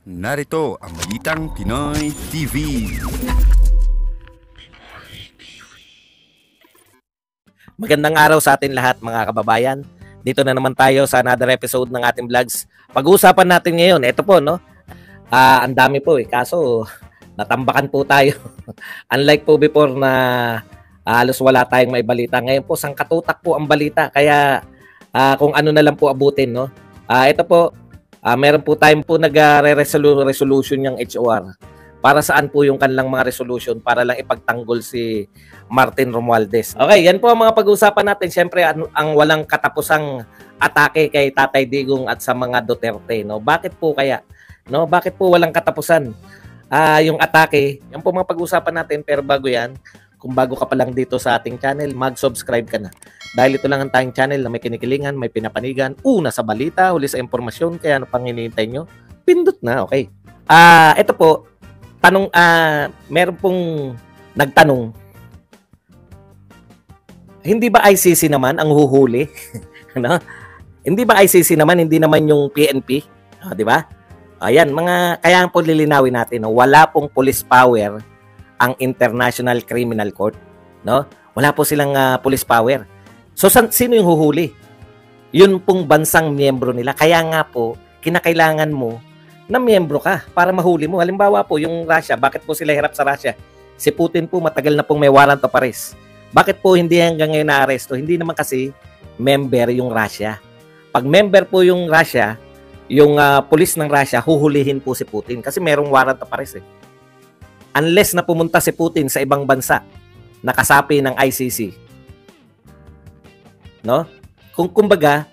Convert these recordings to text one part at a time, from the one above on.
Narito ang Balitang Pinoy TV. Magandang araw sa atin lahat mga kababayan. Dito na naman tayo sa another episode ng ating vlogs. Pag-uusapan natin ngayon, ito po no. Ang dami po kaso natambakan po tayo. Unlike po before na halos wala tayong may balita. Ngayon po sangkatutak po ang balita. Kaya kung ano na lang po abutin no. Ito po meron po tayong po nag-resolution ng HOR. Para saan po yung kanilang mga resolution para lang ipagtanggol si Martin Romualdez. Okay, yan po ang mga pag-uusapan natin. Siyempre, ang walang katapusang atake kay Tatay Digong at sa mga Duterte. No? Bakit po kaya? No? Bakit po walang katapusan? Yung atake, yan po mga pag-uusapan natin. Pero bago yan, kung bago ka pa lang dito sa ating channel, mag-subscribe ka na. Dahil ito lang ang tayong channel na may kinikilingan, may pinapanigan, una sa balita, huli sa impormasyon, kaya ano pang hinihintay nyo? Pindot na, okay. Ito po, tanong, meron pong nagtanong, hindi ba ICC naman ang huhuli? Ano? Hindi ba ICC naman, hindi naman yung PNP? Di ba? Ayan, kaya po lilinawin natin, no? Wala pong police power ang International Criminal Court. No? Wala po silang police power. So, sino yung huhuli? Yun pong bansang miyembro nila. Kaya nga po, kinakailangan mo na miyembro ka para mahuli mo. Halimbawa po, yung Russia, bakit po sila hirap sa Russia? Si Putin po, matagal na pong may warrant of arrest. Bakit po hindi hanggang ngayon na-aresto? Hindi naman kasi member yung Russia. Pag member po yung Russia, yung police ng Russia, huhulihin po si Putin kasi merong warrant of arrest. Unless na pumunta si Putin sa ibang bansa, nakasapi ng ICC. No? Kumbaga,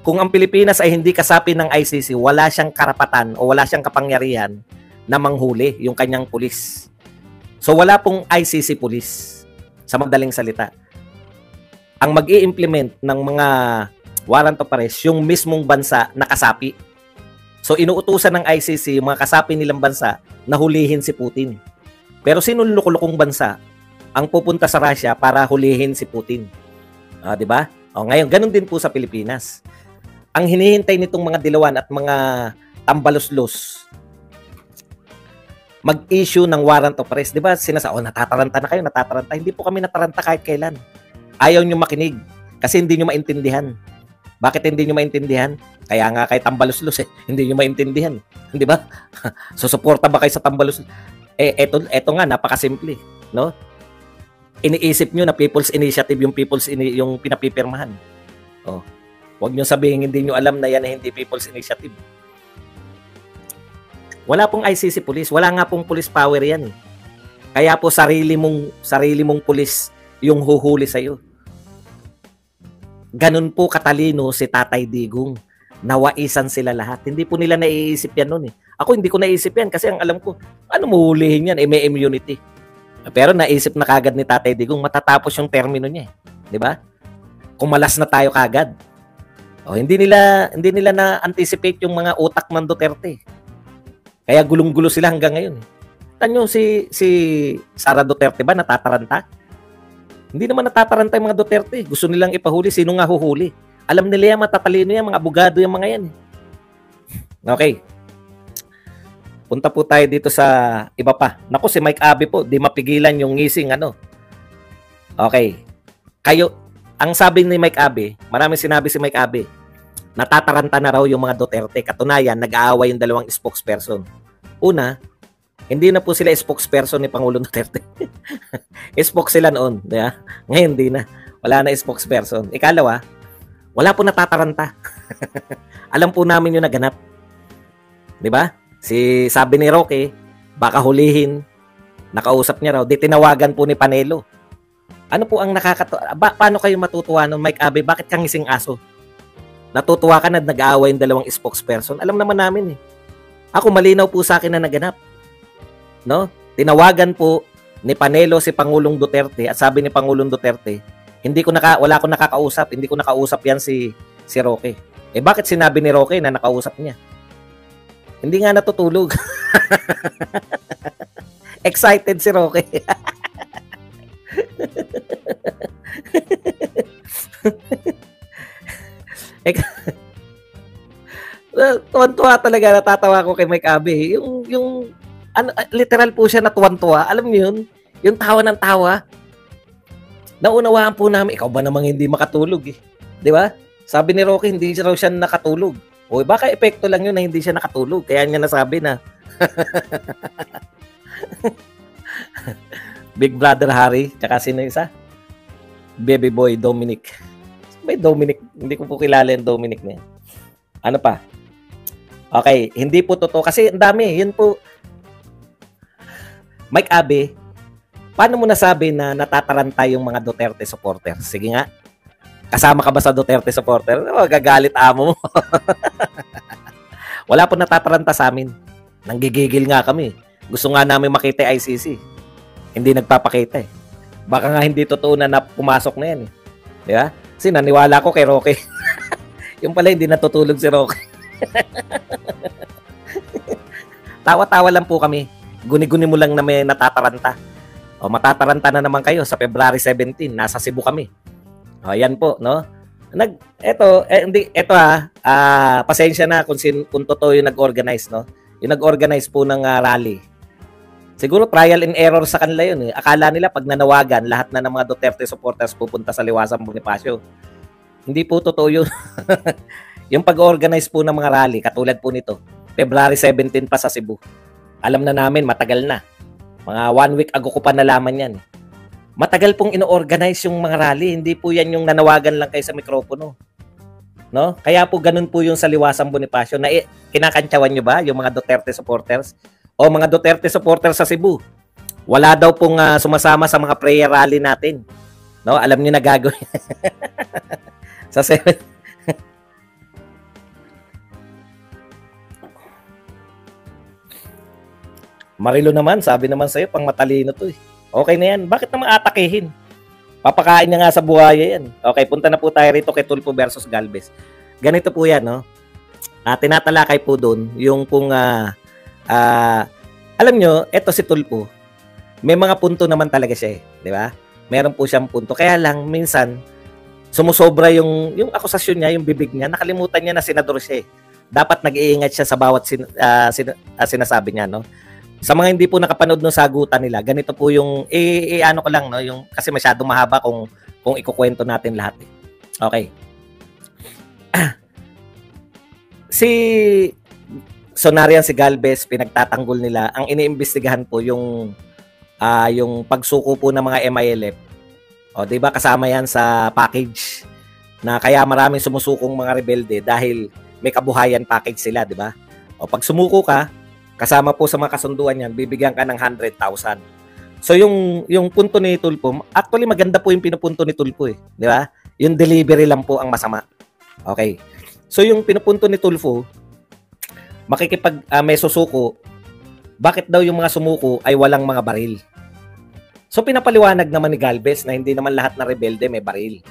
kung ang Pilipinas ay hindi kasapi ng ICC, wala siyang karapatan o wala siyang kapangyarihan na manghuli yung kanyang pulis. So wala pong ICC pulis sa madaling salita. Ang mag-i-implement ng mga warrant of arrest yung mismong bansa na kasapi. So inuutusan ng ICC yung mga kasapi nilang bansa na hulihin si Putin. Pero sino lukulukong bansa ang pupunta sa Russia para hulihin si Putin? 'Di ba? Ngayon ganun din po sa Pilipinas. Ang hinihintay nitong mga dilawan at mga tambaluslos mag-issue ng warrant of arrest. 'Di ba? Natataranta na kayo, natataranta. Hindi po kami nataranta kahit kailan. Ayaw niyo makinig kasi hindi niyo maintindihan. Bakit hindi niyo maintindihan? Kaya nga kay tambaluslos hindi niyo maintindihan. 'Di ba? Susuporta ba kayo sa tambaluslos? Eto nga napakasimple, no? Iniisip nyo na People's Initiative yung pinapipirmahan. Huwag nyo sabihin hindi nyo alam na yan na hindi People's Initiative. Wala pong ICC police, wala nga pong police power yan. Kaya po sarili mong police yung huhuli sa'yo. Ganun po katalino si Tatay Digong. Nawaisan sila lahat. Hindi po nila naiisip yan noon . Ako hindi ko naiisip yan kasi ang alam ko, ano muhulihin yan? May immunity. Pero naisip na kagad ni Tatay Digong matatapos yung termino niya. 'Di ba? Kumalas na tayo kagad. Hindi nila na-anticipate yung mga utak ng Duterte. Kaya gulong-gulo sila hanggang ngayon. Tanyo si Sara Duterte ba natataranta? Hindi naman natataranta yung mga Duterte. Gusto nilang ipahuli. Sino nga huhuli? Alam nila yan, matatalino yan, mga abogado yung mga yan. Okay. Punta po tayo dito sa iba pa. Naku, si Mike Abe po, di mapigilan yung ngising Okay. Ang sabi ni Mike Abe, maraming sinabi si Mike Abe, natataranta na raw yung mga Duterte. Katunayan, nag-aaway yung dalawang spokesperson. Una, hindi na po sila spokesperson ni Pangulong Duterte. Spokes sila noon. Diba? Ngayon, hindi na. Wala na spokesperson. Ikalawa, wala po natataranta. Alam po namin yung naganap. Diba? Sabi ni Roque, baka hulihin, nakausap niya raw, tinawagan po ni Panelo. Ano po ang paano kayo matutuwa nun, Mike Abe? Bakit kang ngising aso? Natutuwa ka na nag-aaway yung dalawang spokesperson? Alam naman namin . Ako malinaw po sa akin na naganap. No? Tinawagan po ni Panelo si Pangulong Duterte at sabi ni Pangulong Duterte, wala akong nakakausap, hindi ko nakausap yan si Roque. Bakit sinabi ni Roque na nakausap niya? Hindi nga natutulog. Excited si Roque. tuwan-tuwa talaga, natatawa ko kay Mike Abe. Yung ano, literal po siya na tuwan-tuwa. Alam niyo yun? Yung tawa ng tawa. Naunawaan po namin, ikaw ba namang hindi makatulog eh. Di ba? Sabi ni Rocky, hindi raw siya nakatulog. O baka epekto lang yun na hindi siya nakatulog. Kaya niya nasabi na Big Brother Harry, tsaka sino isa? Baby Boy Dominic. May Dominic, hindi ko po kilala yung Dominic na yan. Ano pa? Okay, hindi po totoo. Kasi ang dami, yun po. Mike Abe, paano mo nasabi na natataranta yung mga Duterte supporters? Sige nga. Kasama ka ba sa Duterte supporter? Oh, gagalit amo mo. Wala po natataranta sa amin. Nanggigigil nga kami. Gusto nga namin makita ICC. Hindi nagpapakita eh. Baka nga hindi totoo na pumasok na yan eh. Di ba? Kasi naniwala ko kay Roque. Yung pala hindi natutulog si Roque. Tawa-tawa lang po kami. Guni-guni mo lang na may natataranta. O matataranta na naman kayo sa February 17. Nasa Cebu kami. O yan po, no? Pasensya na kung totoo yung nag-organize, no? Yung nag-organize po ng rally. Siguro trial and error sa kanila yun eh. Akala nila pag nanawagan, lahat na ng mga Duterte supporters pupunta sa Liwasang Bonifacio. Hindi po totoo yun. Yung pag-organize po ng mga rally, katulad po nito, February 17 pa sa Cebu. Alam na namin, matagal na. Mga 1 week ago ko pa nalaman yan. Matagal pong ino-organize yung mga rally. Hindi po yan yung nanawagan lang kayo sa mikropono. No? Kaya po ganun po yung sa Liwasang Bonifacio. Na kinakantsawan nyo ba yung mga Duterte supporters? O mga Duterte supporters sa Cebu? Wala daw pong sumasama sa mga prayer rally natin. No? Alam nyo na gagawin. Sa 7. Marilo naman, sabi naman sa'yo, pang matalino to eh. Okay na yan. Bakit naman atakihin? Papakain niya nga sa buhaya yan. Okay, punta na po tayo rito kay Tulfo versus Galvez. Ganito po yan, no? Tinatalakay po doon yung pong, alam nyo, eto si Tulfo, may mga punto naman talaga siya eh. Di ba? Meron po siyang punto. Kaya lang, minsan, sumusobra yung akusasyon niya, yung bibig niya, nakalimutan niya na senador siya eh. Dapat nag-iingat siya sa bawat sinasabi niya, no? Sa mga hindi po nakapanood ng sagutan nila, ganito po yung ano ko lang, no, yung kasi masyadong mahaba kung ikukwento natin lahat. Eh. Okay. Si Galvez, pinagtatanggol nila. Ang iniimbestigahan po yung pagsuko po ng mga MILF. O, 'di ba kasama 'yan sa package na kaya maraming sumusukong mga rebelde dahil may kabuhayan package sila, 'di ba? O pag sumuko ka, kasama po sa mga kasunduan yan, bibigyan ka ng 100,000. So yung punto ni Tulfo, actually maganda po yung pinupunto ni Tulfo eh, di ba? Yung delivery lang po ang masama. Okay. So yung pinupunto ni Tulfo, may susuko, bakit daw yung mga sumuko ay walang mga baril? So pinapaliwanag naman ni Galvez na hindi naman lahat na rebelde may baril.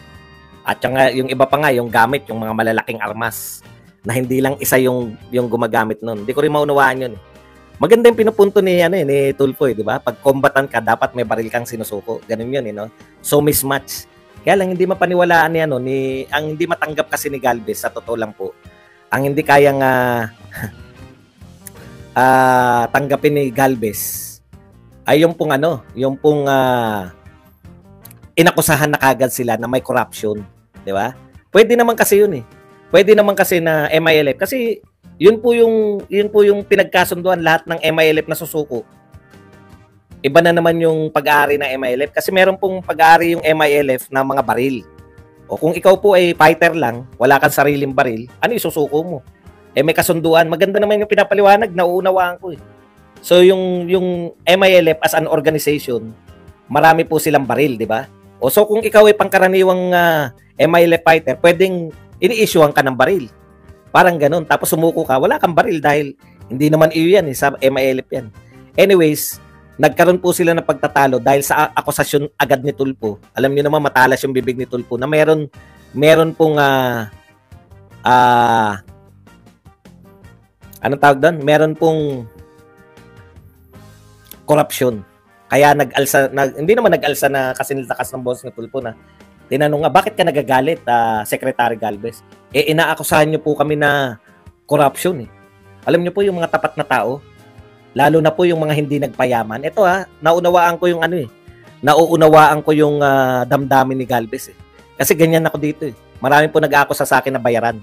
At yung iba pa nga, yung gamit, yung mga malalaking armas, na hindi lang isa yung gumagamit nun. Hindi ko rin maunawaan yun. Maganda yung pinupunto ni Tulfo, di ba? Pag combatant ka, dapat may baril kang sinusuko. Ganun yun, no? So mismatch. Kaya lang hindi mapaniwalaan ang hindi matanggap kasi ni Galvez, sa totoo lang po. Ang hindi kayang tanggapin ni Galvez ay yung pong inakusahan na kagad sila na may corruption, di ba? Pwede naman kasi yun eh. Pwede naman kasi na MILF kasi yun po yung pinagkasunduan lahat ng MILF na susuko. Iba na naman yung pag-aari ng MILF kasi meron pong pag-aari yung MILF na mga baril. O kung ikaw po ay fighter lang, wala kang sariling baril, ano isusuko mo? May kasunduan. Maganda naman yung pinapaliwanag, nauunawaan ko eh. So yung MILF as an organization, marami po silang baril, di ba? O so kung ikaw ay pangkaraniwang MILF fighter, pwedeng ini-issuean ka ng baril. Parang ganun. Tapos sumuko ka, wala kang baril dahil hindi naman iyo yan, sa MILF yan. Anyways, nagkaroon po sila ng pagtatalo dahil sa akusasyon agad ni Tulfo. Alam niyo naman, matalas yung bibig ni Tulfo na meron pong anong tawag doon? Meron pong corruption. Kaya hindi naman nag-alsa na kasi niltakas ng boss ni Tulfo na tinanong nga, bakit ka nagagalit, Secretary Galvez? Inaakusahan niyo po kami na corruption eh. Alam niyo po yung mga tapat na tao, lalo na po yung mga hindi nagpayaman. Ito naunawaan ko yung nauunawaan ko yung damdamin ni Galvez eh. Kasi ganyan ako dito eh. Marami po nag-aakusa sa akin na bayaran.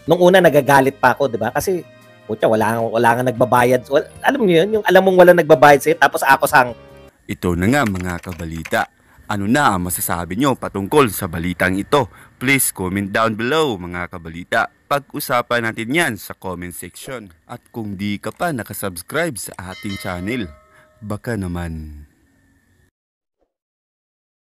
Nung una nagagalit pa ako, 'di ba? Kasi putya, wala nga nagbabayad. Alam niyo yun, yung alam mong wala nagbabayad sa'yo tapos akusang. Ito na nga mga kabalita. Ano na ang masasabi nyo patungkol sa balitang ito? Please comment down below mga kabalita. Pag-usapan natin yan sa comment section. At kung di ka pa nakasubscribe sa ating channel, baka naman